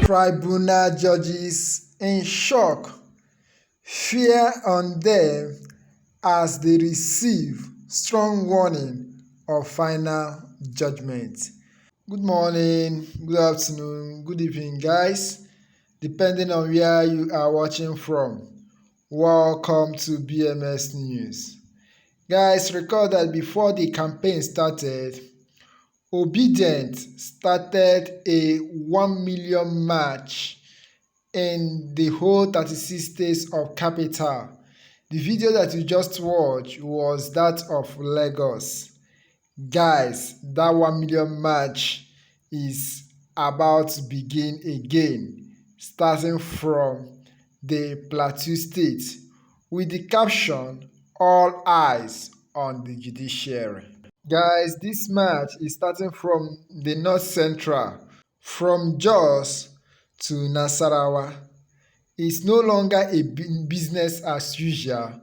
Tribunal judges in shock, fear on them as they receive strong warning of final judgment. Good morning, good afternoon, good evening, guys, depending on where you are watching from. Welcome to BMS News. Guys, recall that before the campaign started, Obedient started a 1 million march in the whole 36 states of capital. The video that you just watched was that of Lagos. Guys, that 1 million march is about to begin again, starting from the Plateau State with the caption, "All eyes on the judiciary." Guys, this march is starting from the North Central, from Jos to Nasarawa. It's no longer a business as usual.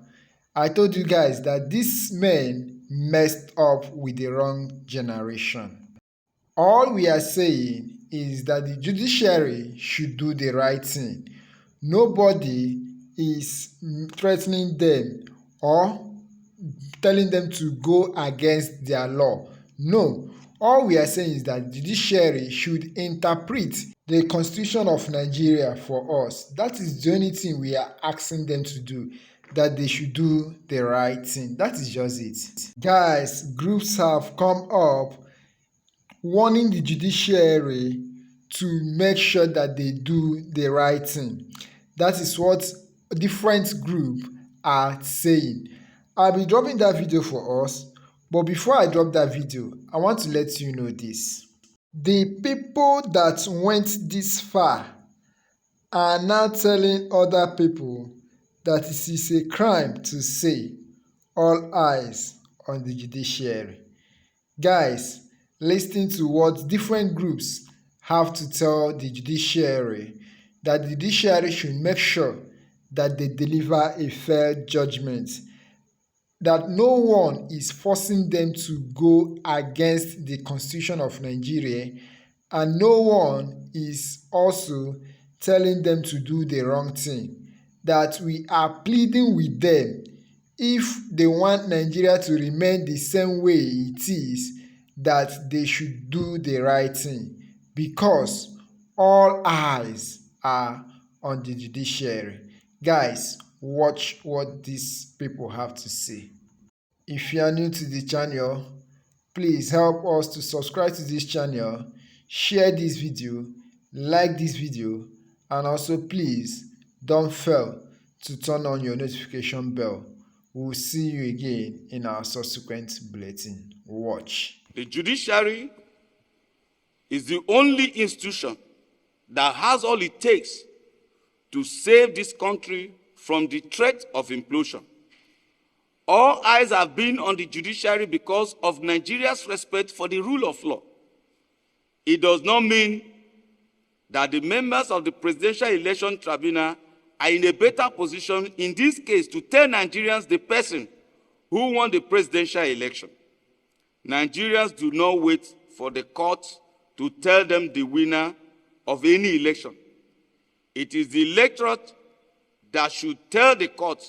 I told you guys that these men messed up with the wrong generation. All we are saying is that the judiciary should do the right thing. Nobody is threatening them or telling them to go against their law. No, all we are saying is that the judiciary should interpret the Constitution of Nigeria for us. That is the only thing we are asking them to do, that they should do the right thing. That is just it. Guys, groups have come up warning the judiciary to make sure that they do the right thing. That is what different groups are saying. I'll be dropping that video for us, but before I drop that video, I want to let you know this. The people that went this far are now telling other people that it is a crime to say, "All eyes on the judiciary." Guys, listen to what different groups have to tell the judiciary, that the judiciary should make sure that they deliver a fair judgment, that no one is forcing them to go against the Constitution of Nigeria, and no one is also telling them to do the wrong thing. That we are pleading with them, if they want Nigeria to remain the same way it is, that they should do the right thing, because all eyes are on the judiciary. Guys, watch what these people have to say. If you are new to the channel, please help us to subscribe to this channel, share this video, like this video, and also please don't fail to turn on your notification bell. We will see you again in our subsequent bulletin. Watch. The judiciary is the only institution that has all it takes to save this country from the threat of implosion. All eyes have been on the judiciary because of Nigeria's respect for the rule of law. It does not mean that the members of the Presidential Election Tribunal are in a better position in this case to tell Nigerians the person who won the presidential election. Nigerians do not wait for the court to tell them the winner of any election. It is the electorate that should tell the court,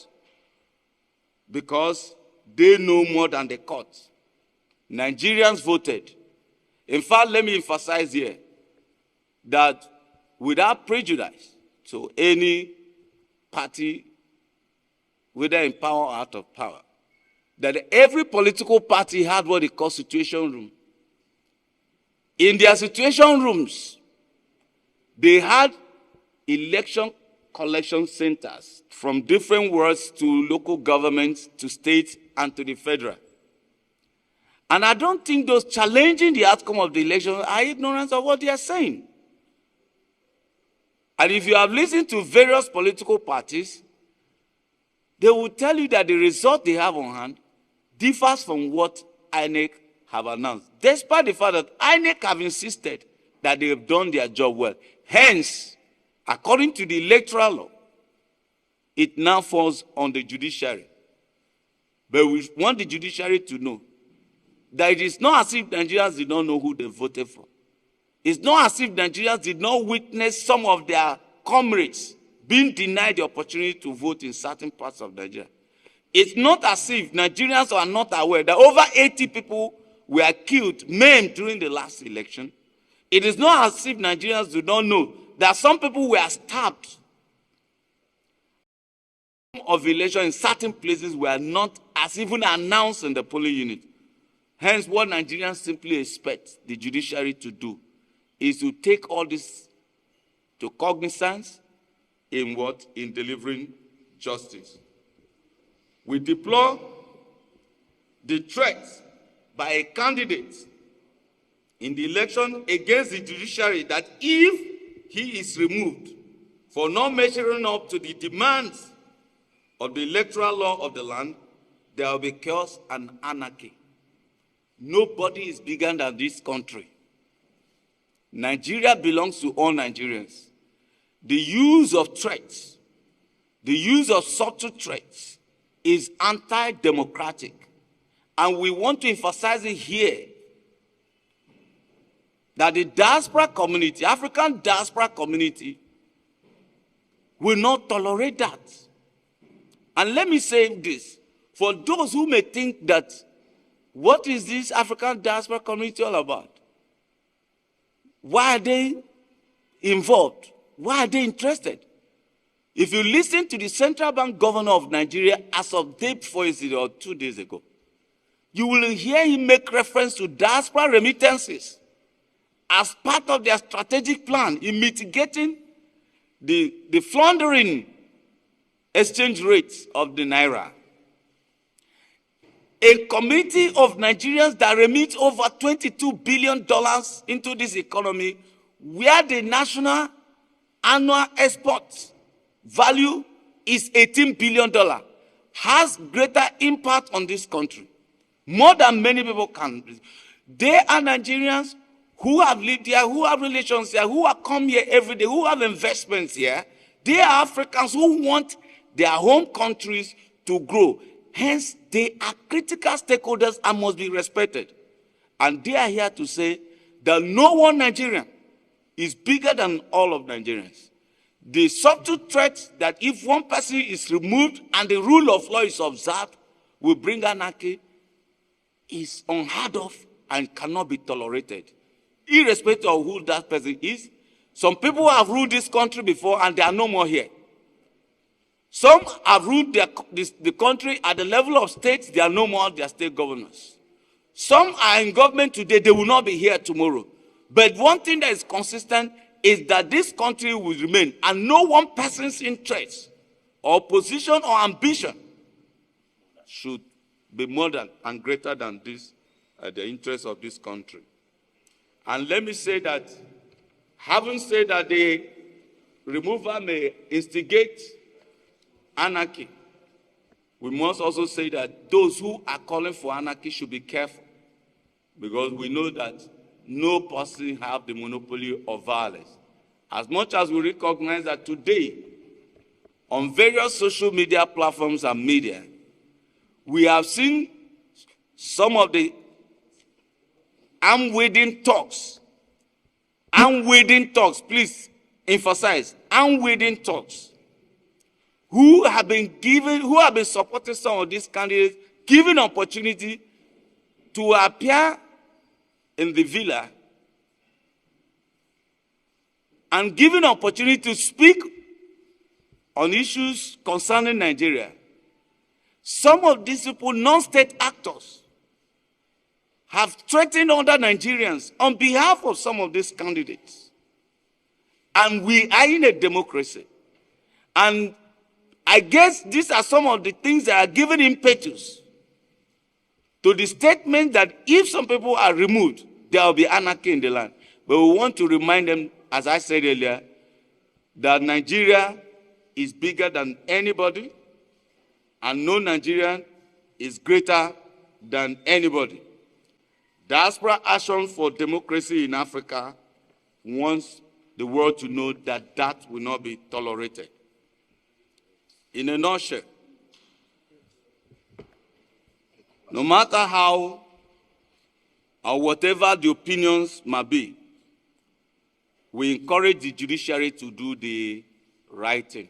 because they know more than the court. Nigerians voted. In fact, let me emphasize here that without prejudice to any party, whether in power or out of power, that every political party had what they call situation room. In their situation rooms, they had election collection centers from different wards to local governments, to states, and to the federal. And I don't think those challenging the outcome of the election are ignorant of what they are saying. And if you have listened to various political parties, they will tell you that the result they have on hand differs from what INEC have announced, despite the fact that INEC have insisted that they have done their job well. Hence, according to the electoral law, it now falls on the judiciary But we want the judiciary to know that it is not as if Nigerians did not know who they voted for. It's not as if Nigerians did not witness some of their comrades being denied the opportunity to vote in certain parts of Nigeria. It's not as if Nigerians are not aware that over 80 people were killed, maimed during the last election. It is not as if Nigerians do not know that some people were stabbed of election in certain places were not as even announced in the polling unit. Hence, what Nigerians simply expect the judiciary to do is to take all this to cognizance in what? In delivering justice. We deplore the threat by a candidate in the election against the judiciary that if he is removed for not measuring up to the demands of the electoral law of the land, there will be chaos and anarchy. Nobody is bigger than this country. Nigeria belongs to all Nigerians. The use of threats, the use of subtle threats is anti-democratic. And we want to emphasize it here that the diaspora community, African diaspora community, will not tolerate that. And let me say this, for those who may think that, what is this African diaspora community all about? Why are they involved? Why are they interested? If you listen to the Central Bank Governor of Nigeria as of day before yesterday or 2 days ago, you will hear him make reference to diaspora remittances as part of their strategic plan in mitigating the floundering exchange rates of the naira. A community of Nigerians that remit over $22 billion into this economy, where the national annual export value is $18 billion, has greater impact on this country, more than many people can. They are Nigerians who have lived here, who have relations here, who have come here every day, who have investments here. They are Africans who want their home countries to grow. Hence, they are critical stakeholders and must be respected. And they are here to say that no one Nigerian is bigger than all of Nigerians. The subtle threat that if one person is removed and the rule of law is observed will bring anarchy is unheard of and cannot be tolerated, irrespective of who that person is. Some people have ruled this country before and they are no more here. Some have ruled the country at the level of states, they are no more their state governors. Some are in government today, they will not be here tomorrow. But one thing that is consistent is that this country will remain, and no one person's interest or position or ambition should be more than and greater than this, the interest of this country. And let me say that, having said that the removal may instigate anarchy, we must also say that those who are calling for anarchy should be careful, because we know that no person has the monopoly of violence. As much as we recognize that today, on various social media platforms and media, we have seen some of the unwitting talks, please emphasize, unwitting talks, who have been supporting some of these candidates, given opportunity to appear in the villa and given opportunity to speak on issues concerning Nigeria. Some of these people, non-state actors, have threatened other Nigerians on behalf of some of these candidates. And we are in a democracy. And I guess these are some of the things that are given impetus to the statement that if some people are removed, there will be anarchy in the land. But we want to remind them, as I said earlier, that Nigeria is bigger than anybody, and no Nigerian is greater than anybody. Diaspora Action for Democracy in Africa wants the world to know that that will not be tolerated. In a nutshell, No matter how or whatever the opinions might be, we encourage the judiciary to do the right thing.